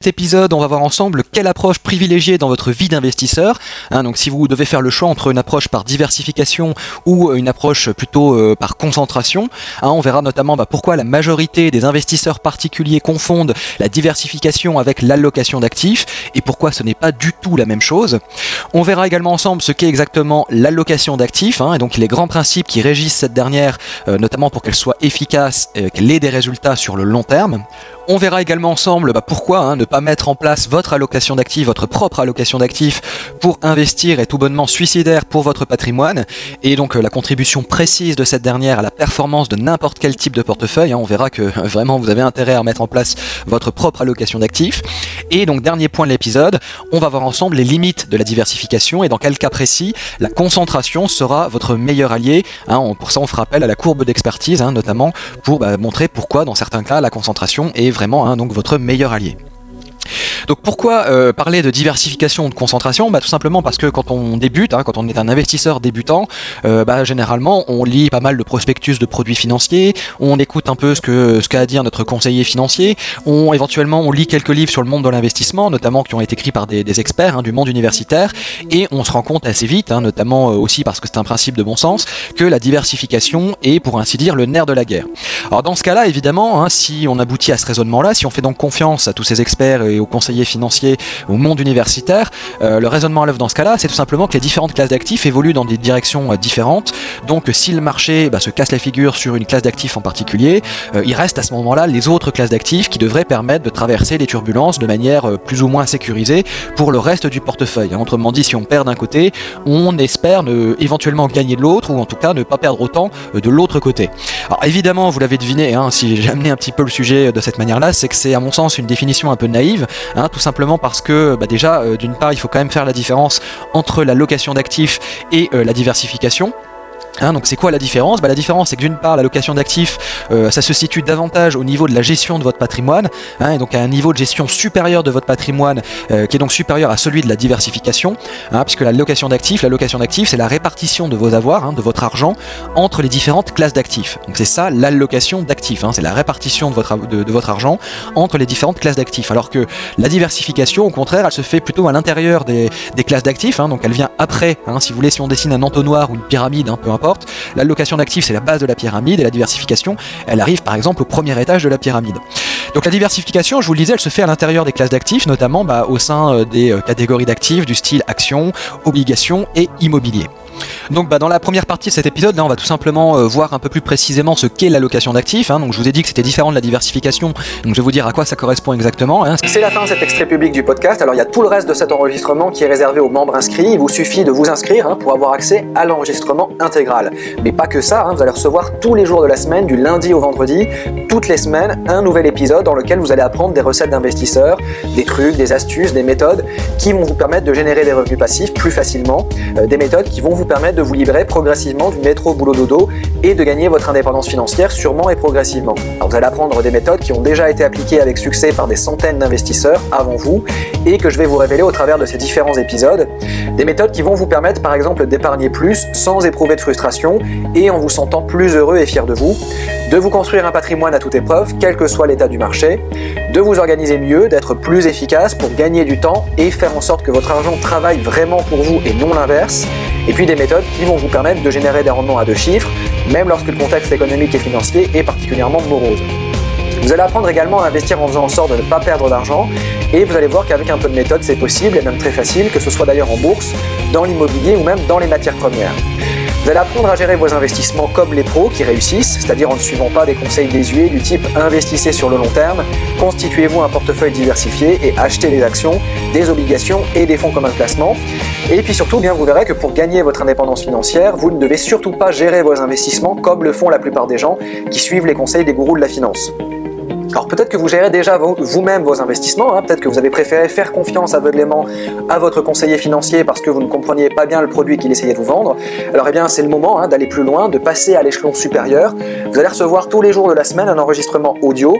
Cet épisode, on va voir ensemble quelle approche privilégier dans votre vie d'investisseur. Donc si vous devez faire le choix entre une approche par diversification ou une approche plutôt par concentration, on verra notamment pourquoi la majorité des investisseurs particuliers confondent la diversification avec l'allocation d'actifs et pourquoi ce n'est pas du tout la même chose. On verra également ensemble ce qu'est exactement l'allocation d'actifs et donc les grands principes qui régissent cette dernière, notamment pour qu'elle soit efficace et qu'elle ait des résultats sur le long terme. On verra également ensemble pourquoi ne pas mettre en place votre allocation d'actifs, votre propre allocation d'actifs pour investir est tout bonnement suicidaire pour votre patrimoine et donc la contribution précise de cette dernière à la performance de n'importe quel type de portefeuille. On verra que vraiment vous avez intérêt à mettre en place votre propre allocation d'actifs. Et donc dernier point de l'épisode, on va voir ensemble les limites de la diversification et dans quel cas précis la concentration sera votre meilleur allié. Pour ça on fera appel à la courbe d'expertise notamment pour montrer pourquoi dans certains cas la concentration est vraiment donc votre meilleur allié. Donc pourquoi parler de diversification ou de concentration ? Tout simplement parce que quand on débute, quand on est un investisseur débutant, généralement on lit pas mal de prospectus de produits financiers, on écoute un peu ce qu'a à dire notre conseiller financier, éventuellement on lit quelques livres sur le monde de l'investissement, notamment qui ont été écrits par des experts du monde universitaire, et on se rend compte assez vite, notamment aussi parce que c'est un principe de bon sens, que la diversification est pour ainsi dire le nerf de la guerre. Alors dans ce cas-là, évidemment, si on aboutit à ce raisonnement-là, si on fait donc confiance à tous ces experts et aux conseillers financiers, au monde universitaire, le raisonnement à l'œuvre dans ce cas-là, c'est tout simplement que les différentes classes d'actifs évoluent dans des directions différentes. Donc si le marché se casse la figure sur une classe d'actifs en particulier, il reste à ce moment-là les autres classes d'actifs qui devraient permettre de traverser les turbulences de manière plus ou moins sécurisée pour le reste du portefeuille. Autrement dit, si on perd d'un côté, on espère éventuellement gagner de l'autre, ou en tout cas ne pas perdre autant de l'autre côté. Alors évidemment, vous l'avez deviné, si j'ai amené un petit peu le sujet de cette manière-là, c'est que c'est à mon sens une définition un peu naïve, tout simplement parce que déjà, d'une part, il faut quand même faire la différence entre la location d'actifs et la diversification. Donc c'est quoi la différence ? La différence c'est que d'une part l'allocation d'actifs ça se situe davantage au niveau de la gestion de votre patrimoine et donc à un niveau de gestion supérieur de votre patrimoine qui est donc supérieur à celui de la diversification puisque l'allocation d'actifs c'est la répartition de vos avoirs, de votre argent entre les différentes classes d'actifs. Donc c'est ça l'allocation d'actifs, c'est la répartition de votre argent entre les différentes classes d'actifs, alors que la diversification au contraire elle se fait plutôt à l'intérieur des classes d'actifs, donc elle vient après, si vous voulez, si on dessine un entonnoir ou une pyramide, peu importe. L'allocation d'actifs c'est la base de la pyramide et la diversification elle arrive par exemple au premier étage de la pyramide. Donc la diversification, je vous le disais, elle se fait à l'intérieur des classes d'actifs, notamment au sein des catégories d'actifs du style actions, obligations et immobilier. Donc dans la première partie de cet épisode, là on va tout simplement voir un peu plus précisément ce qu'est l'allocation d'actifs. Donc je vous ai dit que c'était différent de la diversification, donc je vais vous dire à quoi ça correspond exactement. C'est la fin de cet extrait public du podcast, alors il y a tout le reste de cet enregistrement qui est réservé aux membres inscrits. Il vous suffit de vous inscrire pour avoir accès à l'enregistrement intégral. Mais pas que ça, vous allez recevoir tous les jours de la semaine, du lundi au vendredi, toutes les semaines, un nouvel épisode dans lequel vous allez apprendre des recettes d'investisseurs, des trucs, des astuces, des méthodes qui vont vous permettre de générer des revenus passifs plus facilement, des méthodes qui vont vous permettre de vous libérer progressivement du métro boulot dodo et de gagner votre indépendance financière sûrement et progressivement. Alors vous allez apprendre des méthodes qui ont déjà été appliquées avec succès par des centaines d'investisseurs avant vous et que je vais vous révéler au travers de ces différents épisodes. Des méthodes qui vont vous permettre par exemple d'épargner plus sans éprouver de frustration et en vous sentant plus heureux et fier de vous, de vous construire un patrimoine à toute épreuve, quel que soit l'état du marché, de vous organiser mieux, d'être plus efficace pour gagner du temps et faire en sorte que votre argent travaille vraiment pour vous et non l'inverse. Et puis des méthodes qui vont vous permettre de générer des rendements à 2 chiffres, même lorsque le contexte économique et financier est particulièrement morose. Vous allez apprendre également à investir en faisant en sorte de ne pas perdre d'argent et vous allez voir qu'avec un peu de méthode c'est possible et même très facile, que ce soit d'ailleurs en bourse, dans l'immobilier ou même dans les matières premières. Vous allez apprendre à gérer vos investissements comme les pros qui réussissent, c'est-à-dire en ne suivant pas des conseils désuets du type investissez sur le long terme, constituez-vous un portefeuille diversifié et achetez des actions, des obligations et des fonds communs de placement. Et puis surtout, vous verrez que pour gagner votre indépendance financière, vous ne devez surtout pas gérer vos investissements comme le font la plupart des gens qui suivent les conseils des gourous de la finance. Alors peut-être que vous gérez déjà vous-même vos investissements, peut-être que vous avez préféré faire confiance aveuglément à votre conseiller financier parce que vous ne compreniez pas bien le produit qu'il essayait de vous vendre. Alors c'est le moment d'aller plus loin, de passer à l'échelon supérieur. Vous allez recevoir tous les jours de la semaine un enregistrement audio.